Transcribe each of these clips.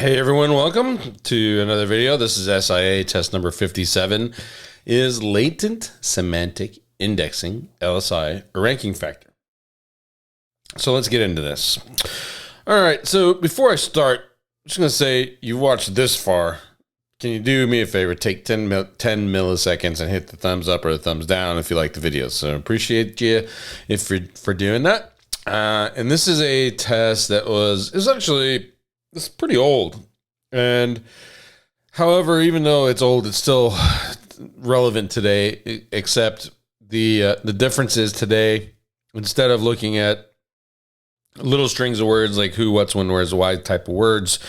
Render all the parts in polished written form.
Hey everyone, welcome to another video. This is SIA test number 57. Is latent semantic indexing LSI a ranking factor? So let's get into this. All right, so before I start, I'm just going to say you've watched this far. Can you do me a favor? Take 10 milliseconds and hit the thumbs up or the thumbs down if you like the video. So appreciate you for doing that. And this is a test that it's pretty old. And however, even though it's old, it's still relevant today, except the difference is today, instead of looking at little strings of words like who, what's, when, where's, why type of words,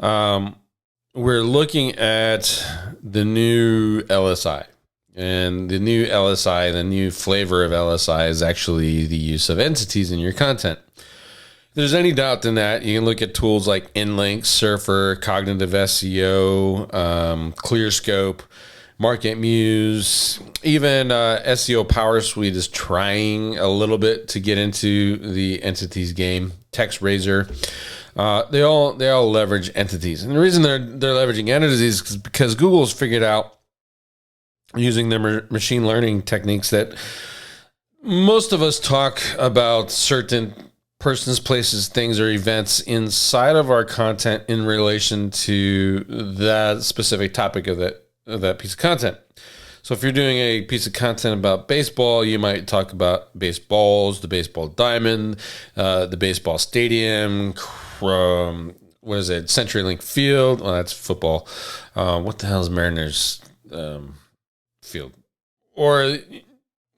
we're looking at the new LSI. And the new LSI, the new flavor of LSI, is actually the use of entities in your content. If there's any doubt in that, you can look at tools like InLinks, Surfer, Cognitive SEO, ClearScope, Market Muse, even SEO Power Suite is trying a little bit to get into the entities game. TextRazor, they all leverage entities, and the reason they're leveraging entities is because Google's figured out, using their machine learning techniques, that most of us talk about certain persons, places, things, or events inside of our content in relation to that specific topic of that piece of content. So if you're doing a piece of content about baseball, you might talk about baseballs, the baseball diamond, the baseball stadium, what is it, CenturyLink Field. Well, that's football. What the hell is Mariners field? Or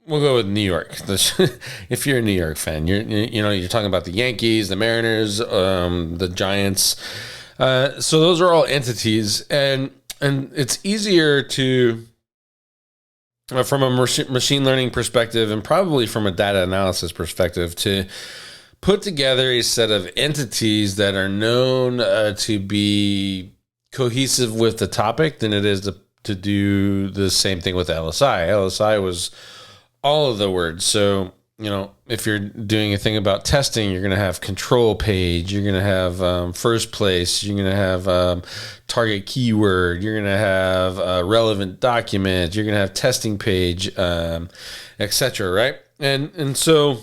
we'll go with New York. If you're a New York fan, you're talking about the Yankees, the Mariners, the Giants. So those are all entities, and it's easier to, from a machine learning perspective, and probably from a data analysis perspective, to put together a set of entities that are known to be cohesive with the topic than it is to do the same thing with LSI. LSI was all of the words. So, if you're doing a thing about testing, you're going to have control page, you're going to have first place, you're going to have target keyword, you're going to have relevant document, you're going to have testing page, etc. Right? And so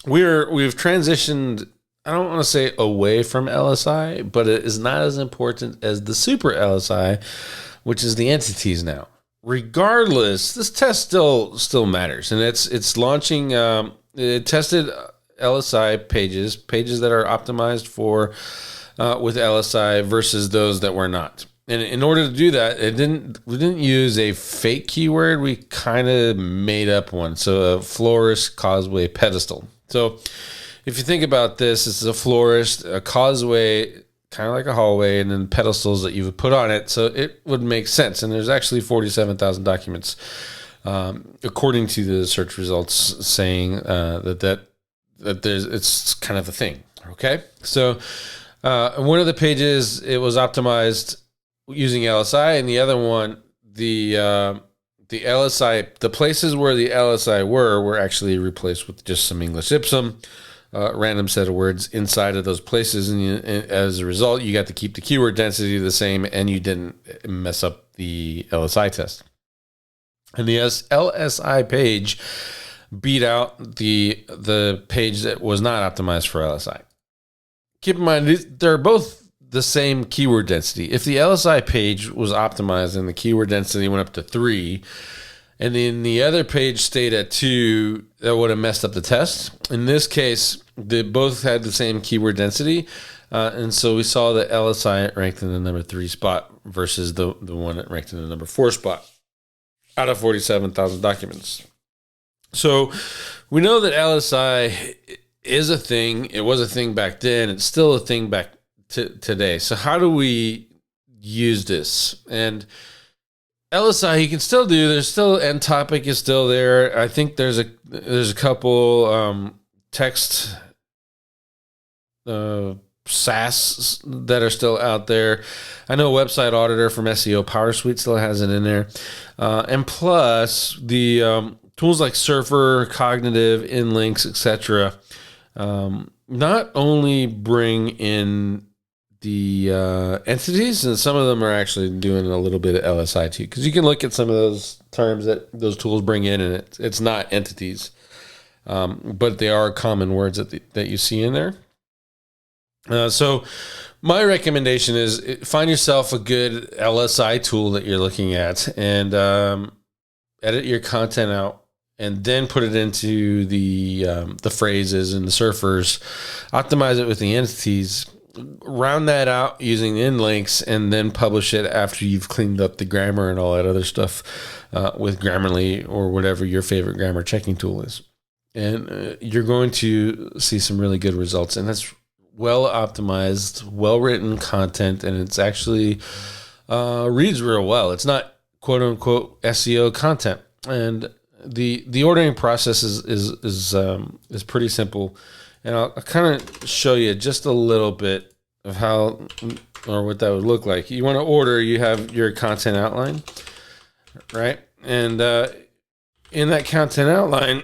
we've transitioned, I don't want to say away from LSI, but it is not as important as the super LSI, which is the entities now. Regardless, this test still matters, and it's launching. It tested LSI pages that are optimized for with LSI versus those that were not. And in order to do that, we didn't use a fake keyword. We kind of made up one. So a florist, causeway, pedestal. So if you think about this, it's a florist, a causeway, kind of like a hallway, and then pedestals that you would put on it. So it would make sense. And there's actually 47,000 documents, according to the search results, saying that it's kind of a thing. Okay. So one of the pages, it was optimized using LSI, and the other one, the LSI, the places where the LSI were actually replaced with just some English ipsum. Random set of words inside of those places, and as a result, you got to keep the keyword density the same, and you didn't mess up the LSI test. And the LSI page beat out the page that was not optimized for LSI. Keep in mind, they're both the same keyword density. If the LSI page was optimized and the keyword density went up to 3, and then the other page stayed at 2, that would have messed up the test. In this case, they both had the same keyword density. And so we saw that LSI ranked in the number 3 spot versus the one that ranked in the number 4 spot out of 47,000 documents. So we know that LSI is a thing. It was a thing back then. It's still a thing back today. So how do we use this? And LSI, you can still do. There's still end topic is still there. I think there's a couple text SaaS that are still out there. I know Website Auditor from SEO Power Suite still has it in there, and plus the tools like Surfer, Cognitive, InLinks, etc. Not only bring in entities, and some of them are actually doing a little bit of LSI too, because you can look at some of those terms that those tools bring in, and it's not entities, but they are common words that you see in there. So my recommendation is find yourself a good LSI tool that you're looking at, and edit your content out, and then put it into the phrases and the surfers. Optimize it with the entities. Round that out using in links, and then publish it after you've cleaned up the grammar and all that other stuff with Grammarly or whatever your favorite grammar checking tool is. And you're going to see some really good results. And that's well optimized, well written content, and it's actually reads real well. It's not quote unquote SEO content. And the ordering process is pretty simple. And I'll kind of show you just a little bit of how or what that would look like. You want to order, you have your content outline, right? And in that content outline,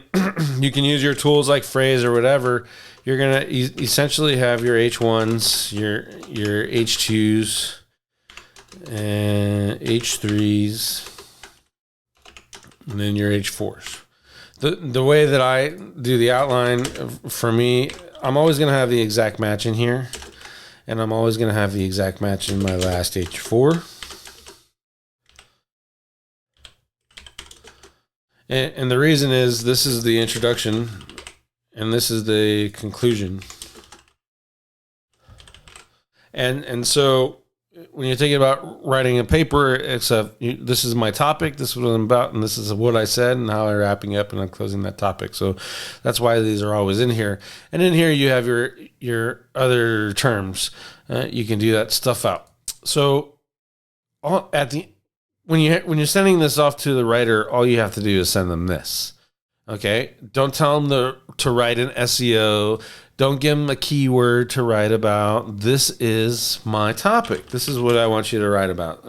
you can use your tools like phrase or whatever. You're going to essentially have your H1s, your H2s, and H3s, and then your H4s. The way that I do the outline, for me, I'm always going to have the exact match in here, and I'm always going to have the exact match in my last H4. And the reason is this is the introduction, and this is the conclusion. And so when you're thinking about writing a paper, this is my topic, this is what I'm about, and this is what I said, and how I'm wrapping up and I'm closing that topic. So that's why these are always in here. And in here you have your other terms. You can do that stuff out. So when you're sending this off to the writer, all you have to do is send them this. Okay, don't tell them to write an SEO. Don't give them a keyword to write about. This is my topic. This is what I want you to write about.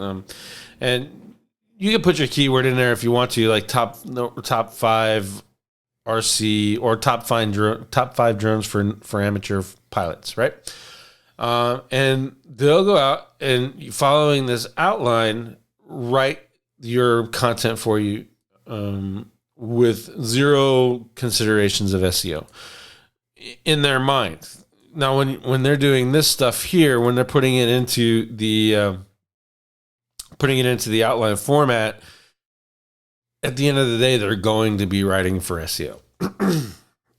And you can put your keyword in there if you want to, like top 5 RC or top 5 drones for amateur pilots, right? And they'll go out and, following this outline, write your content for you with zero considerations of SEO in their mind. Now, when they're doing this stuff here, when they're putting it into the outline format, at the end of the day, they're going to be writing for SEO.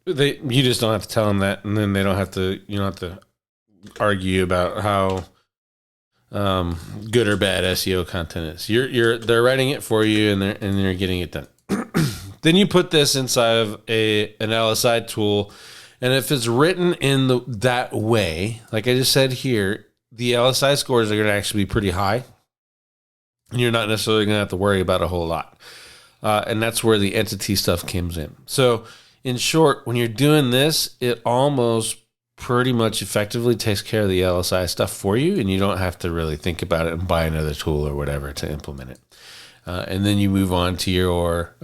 You just don't have to tell them that, and then you don't have to argue about how good or bad SEO content is. They're writing it for you, and they're getting it done. Then you put this inside of an LSI tool, and if it's written in that way, like I just said here, the LSI scores are going to actually be pretty high, and you're not necessarily going to have to worry about a whole lot. And that's where the entity stuff comes in. So, in short, when you're doing this, it almost pretty much effectively takes care of the LSI stuff for you, and you don't have to really think about it and buy another tool or whatever to implement it. And then you move on to your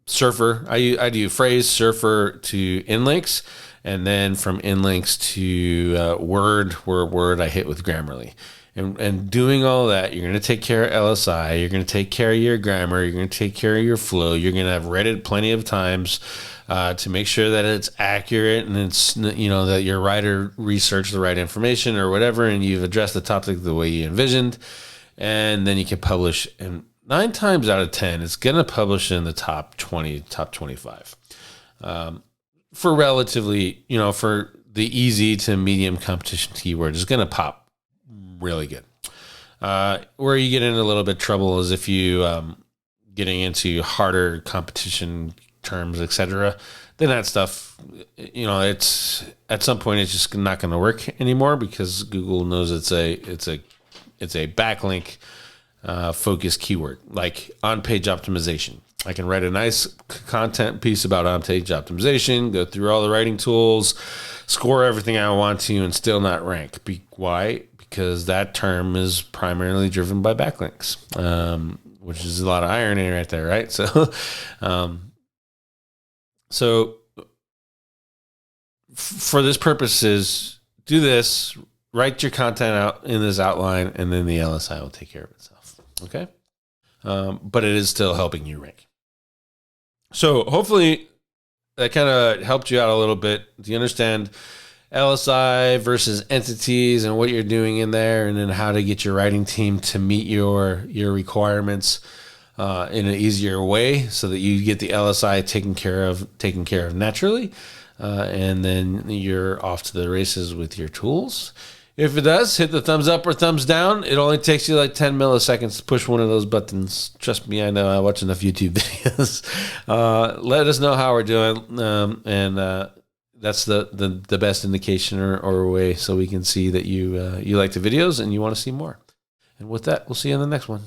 surfer. I do phrase, surfer to inlinks, and then from inlinks to word I hit with Grammarly. And doing all that, you're going to take care of LSI, you're going to take care of your grammar, you're going to take care of your flow, you're going to have read it plenty of times to make sure that it's accurate, and it's, that your writer researched the right information or whatever, and you've addressed the topic the way you envisioned, and then you can publish. And 9 times out of 10, it's going to publish in the top 20, top 25 for relatively, for the easy to medium competition keyword is going to pop really good. Where you get into a little bit of trouble is if you getting into harder competition terms, etc. Then that stuff, it's at some point it's just not going to work anymore, because Google knows it's a backlink focused keyword, like on-page optimization. I can write a nice content piece about on-page optimization, go through all the writing tools, score everything I want to, and still not rank. Why? Because that term is primarily driven by backlinks, which is a lot of irony right there, right? So for this purposes, do this, write your content out in this outline, and then the LSI will take care of itself. Okay. But it is still helping you rank. So hopefully that kind of helped you out a little bit. Do you understand LSI versus entities and what you're doing in there, and then how to get your writing team to meet your requirements in an easier way so that you get the LSI taken care of naturally, and then you're off to the races with your tools. If it does, hit the thumbs up or thumbs down. It only takes you like 10 milliseconds to push one of those buttons. Trust me, I know. I watch enough YouTube videos. Let us know how we're doing, and that's the best indication or way so we can see that you like the videos and you want to see more. And with that, we'll see you in the next one.